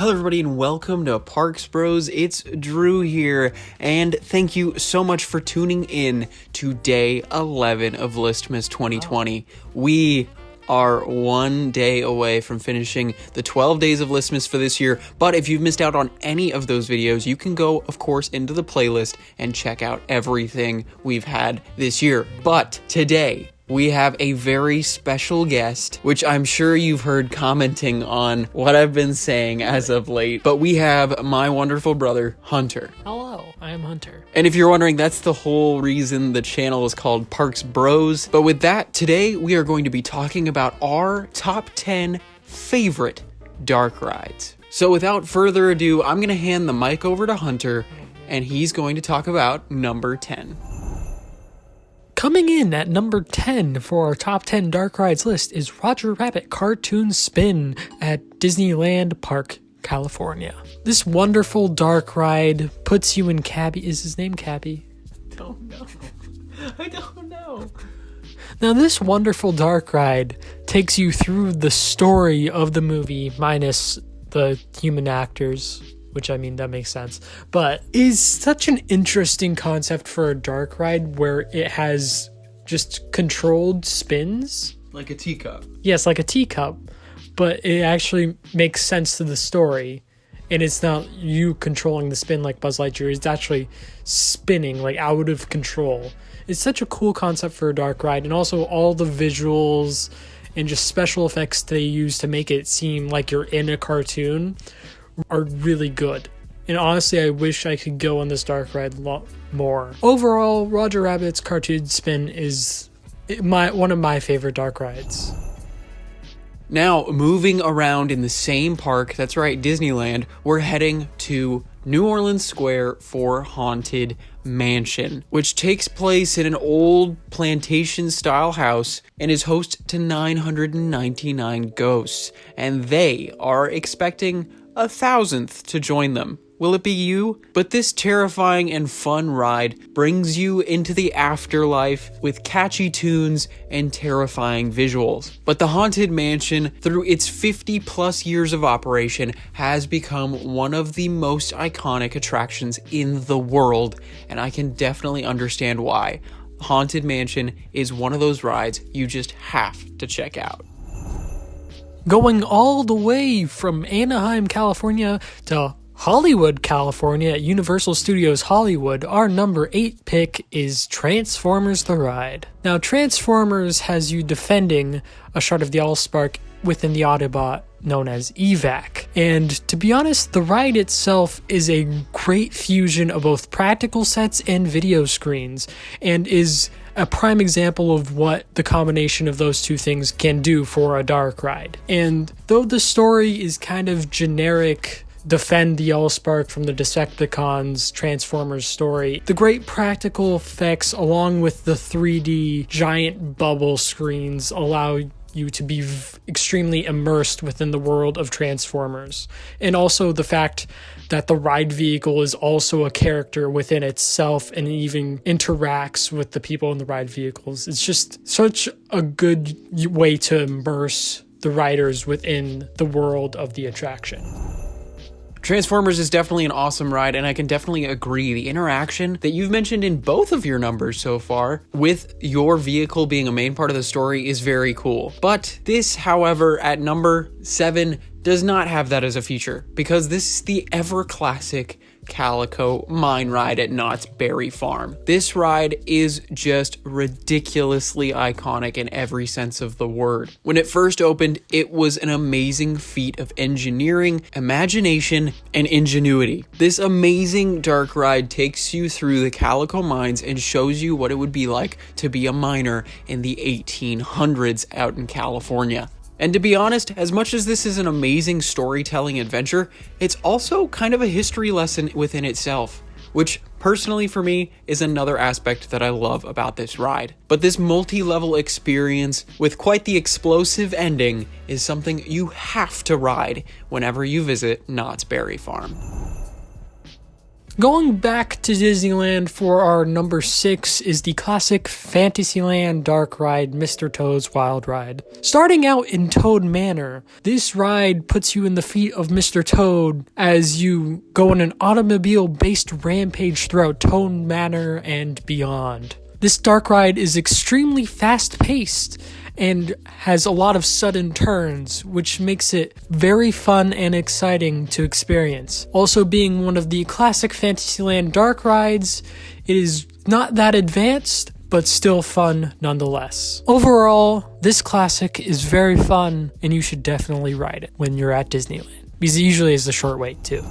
Hello everybody and welcome to Parks Bros. It's Drew here, and thank you so much for tuning in to day 11 of Listmas 2020. We are one day away from finishing the 12 days of Listmas for this year, but if you've missed out on any of those videos, you can go, of course, into the playlist and check out everything we've had this year. But today, we have a very special guest, which I'm sure you've heard commenting on what I've been saying as of late, but we have my wonderful brother, Hunter. Hello, I am Hunter. And if you're wondering, that's the whole reason the channel is called Parks Bros. But with that, today we are going to be talking about our top 10 favorite dark rides. So without further ado, I'm going to hand the mic over to Hunter, and he's going to talk about number 10. Coming in at number 10 for our top 10 dark rides list is Roger Rabbit Cartoon Spin at Disneyland Park, California. This wonderful dark ride puts you in Cabby. Is his name Cabby? Don't know. I don't know. Now, this wonderful dark ride takes you through the story of the movie, minus the human actors, which, I mean, that makes sense, but is such an interesting concept for a dark ride where it has just controlled spins. Like a teacup. Yes, like a teacup, but it actually makes sense to the story, and it's not you controlling the spin like Buzz Lightyear. It's actually spinning, like out of control. It's such a cool concept for a dark ride, and also all the visuals and just special effects they use to make it seem like you're in a cartoon are really good. And honestly, I wish I could go on this dark ride a lot more. Overall, Roger Rabbit's Cartoon Spin is one of my favorite dark rides. Now, moving around in the same park, that's right, Disneyland, we're heading to New Orleans Square for Haunted Mansion, which takes place in an old plantation-style house and is host to 999 ghosts, and they are expecting 1,000th to join them. Will it be you? But this terrifying and fun ride brings you into the afterlife with catchy tunes and terrifying visuals. But the Haunted Mansion, through its 50 plus years of operation, has become one of the most iconic attractions in the world, and I can definitely understand why. Haunted Mansion is one of those rides you just have to check out. Going all the way from Anaheim, California to Hollywood, California at Universal Studios Hollywood, our number 8 pick is Transformers The Ride. Now, Transformers has you defending a shard of the Allspark within the Autobot known as EVAC. And to be honest, the ride itself is a great fusion of both practical sets and video screens, and is a prime example of what the combination of those two things can do for a dark ride. And though the story is kind of generic, defend the Allspark from the Decepticons Transformers story, the great practical effects along with the 3D giant bubble screens allow you to be extremely immersed within the world of Transformers. And also the fact that the ride vehicle is also a character within itself and even interacts with the people in the ride vehicles. It's just such a good way to immerse the riders within the world of the attraction. Transformers is definitely an awesome ride, and I can definitely agree. The interaction that you've mentioned in both of your numbers so far, with your vehicle being a main part of the story, is very cool. But this, however, at number 7, does not have that as a feature, because this is the ever classic Calico mine ride at Knott's Berry Farm. This ride is just ridiculously iconic in every sense of the word. When it first opened, it was an amazing feat of engineering, imagination, and ingenuity. This amazing dark ride takes you through the Calico mines and shows you what it would be like to be a miner in the 1800s out in California. And to be honest, as much as this is an amazing storytelling adventure, it's also kind of a history lesson within itself, which personally for me is another aspect that I love about this ride. But this multi-level experience with quite the explosive ending is something you have to ride whenever you visit Knott's Berry Farm. Going back to Disneyland for our number 6 is the classic Fantasyland dark ride, Mr. Toad's Wild Ride. Starting out in Toad Manor, this ride puts you in the feet of Mr. Toad as you go on an automobile-based rampage throughout Toad Manor and beyond. This dark ride is extremely fast-paced and has a lot of sudden turns, which makes it very fun and exciting to experience. Also, being one of the classic Fantasyland dark rides, it is not that advanced, but still fun nonetheless. Overall, this classic is very fun, and you should definitely ride it when you're at Disneyland, because it usually is a short wait too.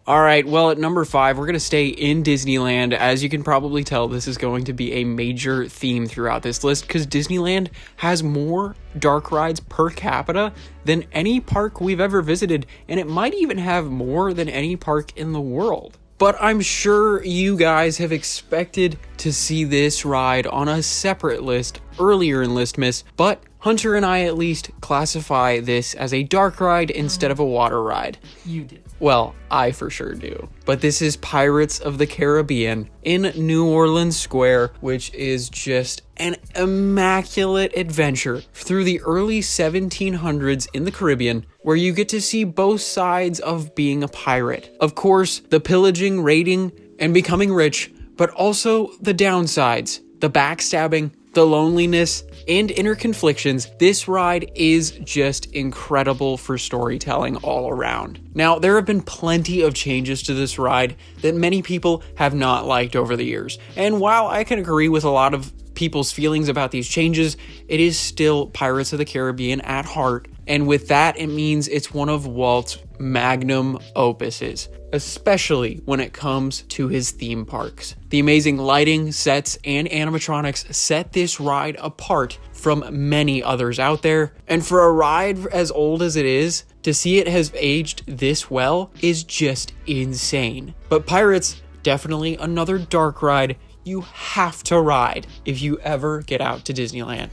All right, well, at number 5, we're going to stay in Disneyland. As you can probably tell, this is going to be a major theme throughout this list because Disneyland has more dark rides per capita than any park we've ever visited, and it might even have more than any park in the world. But I'm sure you guys have expected to see this ride on a separate list earlier in Listmas, but Hunter and I at least classify this as a dark ride instead of a water ride. You did. Well, I for sure do. But this is Pirates of the Caribbean in New Orleans Square, which is just an immaculate adventure through the early 1700s in the Caribbean, where you get to see both sides of being a pirate. Of course, the pillaging, raiding, and becoming rich, but also the downsides, the backstabbing, the loneliness, and inner conflictions. This ride is just incredible for storytelling all around. Now, there have been plenty of changes to this ride that many people have not liked over the years. And while I can agree with a lot of people's feelings about these changes, it is still Pirates of the Caribbean at heart. And with that, it means it's one of Walt's magnum opuses, especially when it comes to his theme parks. The amazing lighting, sets, and animatronics set this ride apart from many others out there. And for a ride as old as it is, to see it has aged this well is just insane. But Pirates, definitely another dark ride you have to ride if you ever get out to Disneyland.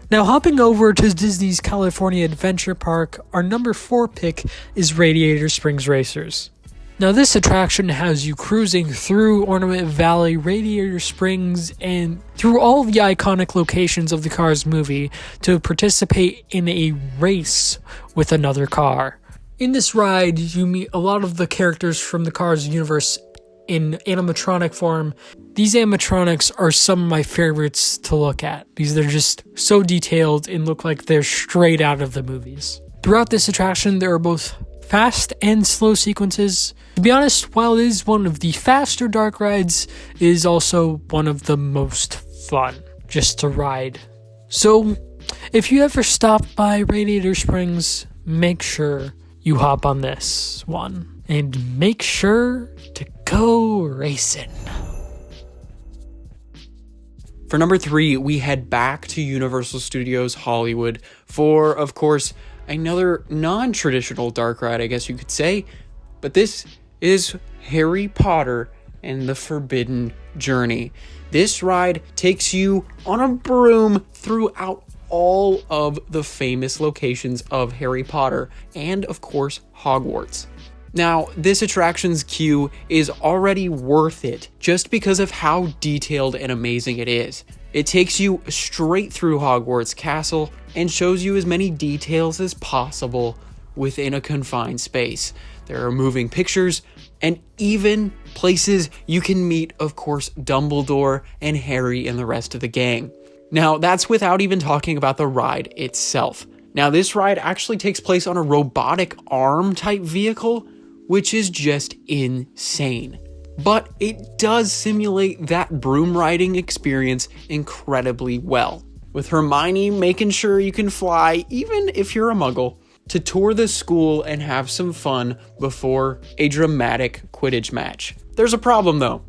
Now, hopping over to Disney's California Adventure Park, our number 4 pick is Radiator Springs Racers. Now, this attraction has you cruising through Ornament Valley, Radiator Springs, and through all the iconic locations of the Cars movie to participate in a race with another car. In this ride, you meet a lot of the characters from the Cars universe in animatronic form. These animatronics are some of my favorites to look at because they're just so detailed and look like they're straight out of the movies. Throughout this attraction, there are both fast and slow sequences. To be honest, while it is one of the faster dark rides, it is also one of the most fun just to ride. So, if you ever stop by Radiator Springs, make sure you hop on this one and make sure to go racing. For number 3, we head back to Universal Studios Hollywood for, of course, another non-traditional dark ride, I guess you could say. But this is Harry Potter and the Forbidden Journey. This ride takes you on a broom throughout all of the famous locations of Harry Potter and, of course, Hogwarts. Now, this attraction's queue is already worth it just because of how detailed and amazing it is. It takes you straight through Hogwarts Castle and shows you as many details as possible within a confined space. There are moving pictures and even places you can meet, of course, Dumbledore and Harry and the rest of the gang. Now, that's without even talking about the ride itself. Now, this ride actually takes place on a robotic arm type vehicle, which is just insane. But it does simulate that broom riding experience incredibly well, with Hermione making sure you can fly even if you're a muggle, to tour the school and have some fun before a dramatic Quidditch match. There's a problem though.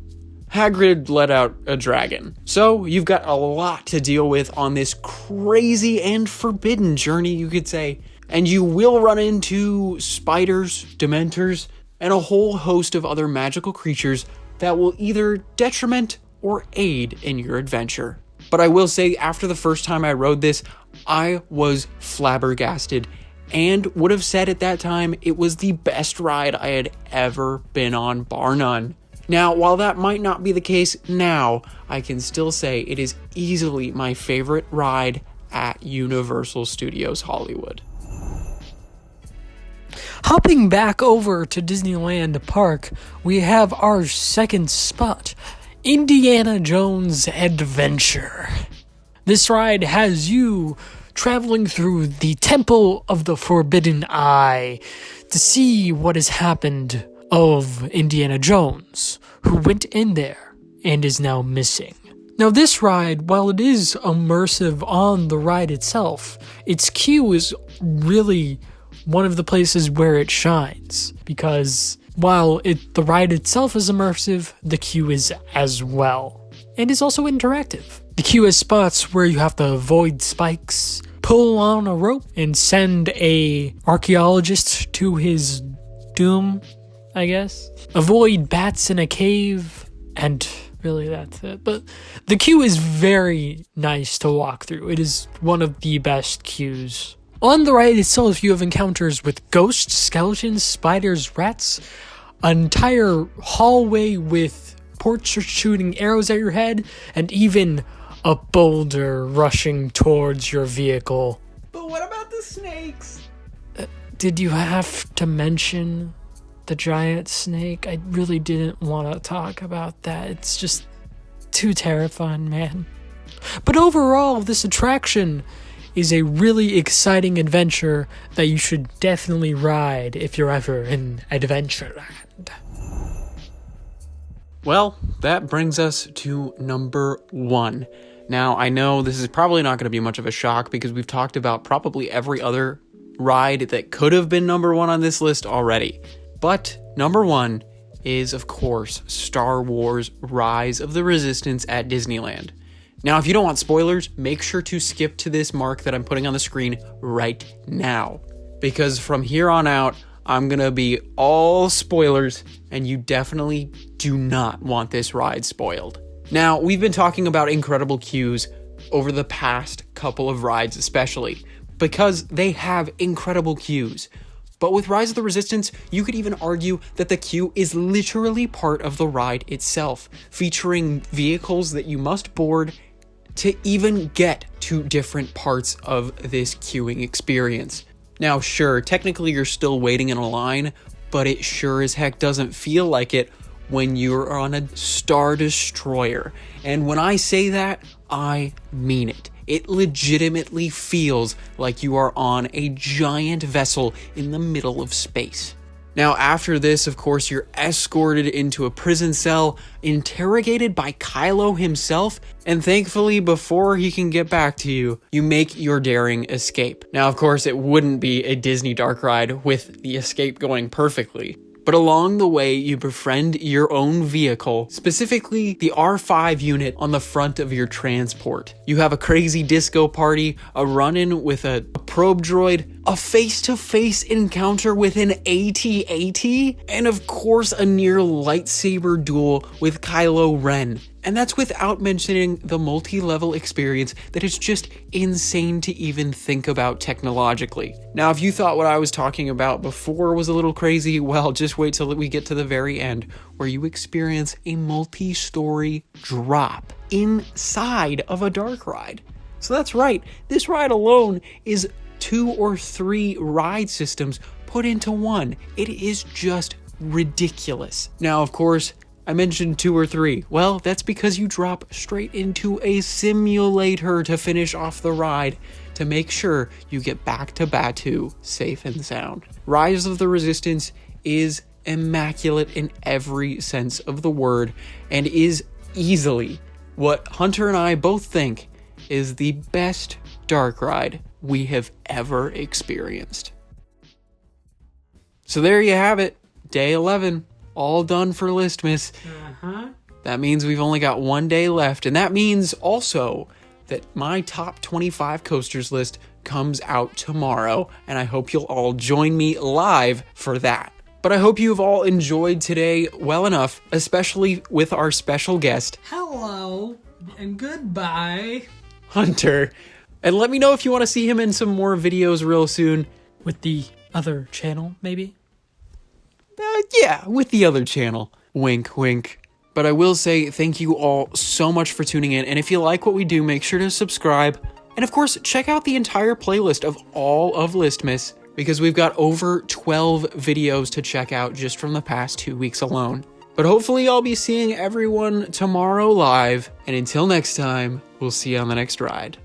Hagrid let out a dragon, so you've got a lot to deal with on this crazy and forbidden journey, you could say. And you will run into spiders, dementors, and a whole host of other magical creatures that will either detriment or aid in your adventure. But I will say, after the first time I rode this, I was flabbergasted and would have said at that time it was the best ride I had ever been on, bar none. Now, while that might not be the case now, I can still say it is easily my favorite ride at Universal Studios Hollywood. Hopping back over to Disneyland Park, we have our second spot, Indiana Jones Adventure. This ride has you traveling through the Temple of the Forbidden Eye to see what has happened of Indiana Jones, who went in there and is now missing. Now this ride, while it is immersive on the ride itself, its queue is really one of the places where it shines, because while the ride itself is immersive, the queue is as well, and is also interactive. The queue has spots where you have to avoid spikes, pull on a rope, and send a archaeologist to his doom, I guess. Avoid bats in a cave, and really that's it. But the queue is very nice to walk through. It is one of the best queues. On the ride itself, you have encounters with ghosts, skeletons, spiders, rats, an entire hallway with portraits shooting arrows at your head, and even a boulder rushing towards your vehicle. But what about the snakes? Did you have to mention the giant snake? I really didn't want to talk about that. It's just too terrifying, man. But overall, this attraction is a really exciting adventure that you should definitely ride if you're ever in Adventureland. Well, that brings us to number 1. Now, I know this is probably not going to be much of a shock because we've talked about probably every other ride that could have been number 1 on this list already. But number 1 is, of course, Star Wars Rise of the Resistance at Disneyland. Now, if you don't want spoilers, make sure to skip to this mark that I'm putting on the screen right now, because from here on out, I'm going to be all spoilers, and you definitely do not want this ride spoiled. Now, we've been talking about incredible queues over the past couple of rides especially, because they have incredible queues. But with Rise of the Resistance, you could even argue that the queue is literally part of the ride itself, featuring vehicles that you must board to even get to different parts of this queuing experience. Now, sure, technically you're still waiting in a line, but it sure as heck doesn't feel like it when you're on a Star Destroyer. And when I say that, I mean it. It legitimately feels like you are on a giant vessel in the middle of space. Now, after this, of course, you're escorted into a prison cell, interrogated by Calico himself, and thankfully, before he can get back to you, you make your daring escape. Now, of course, it wouldn't be a Disney dark ride with the escape going perfectly. But along the way, you befriend your own vehicle, specifically the R5 unit on the front of your transport. You have a crazy disco party, a run-in with a probe droid, a face-to-face encounter with an AT-AT, and of course a near lightsaber duel with Kylo Ren. And that's without mentioning the multi-level experience that is just insane to even think about technologically. Now, if you thought what I was talking about before was a little crazy, well, just wait till we get to the very end, where you experience a multi-story drop inside of a dark ride. So that's right, this ride alone is 2 or 3 ride systems put into one. It is just ridiculous. Now, of course, I mentioned 2 or 3. Well, that's because you drop straight into a simulator to finish off the ride to make sure you get back to Batuu safe and sound. Rise of the Resistance is immaculate in every sense of the word and is easily what Hunter and I both think is the best dark ride we have ever experienced. So there you have it, day 11. All done for Listmas. That means we've only got 1 day left, and that means also that my top 25 coasters list comes out tomorrow, and I hope you'll all join me live for that. But I hope you've all enjoyed today well enough, especially with our special guest, Hello, and goodbye, Hunter. And let me know if you want to see him in some more videos real soon. with the other channel, maybe? Yeah, with the other channel. Wink, wink. But I will say thank you all so much for tuning in, and if you like what we do, make sure to subscribe. And of course, check out the entire playlist of all of Listmas, because we've got over 12 videos to check out just from the past 2 weeks alone. But hopefully I'll be seeing everyone tomorrow live, and until next time, we'll see you on the next ride.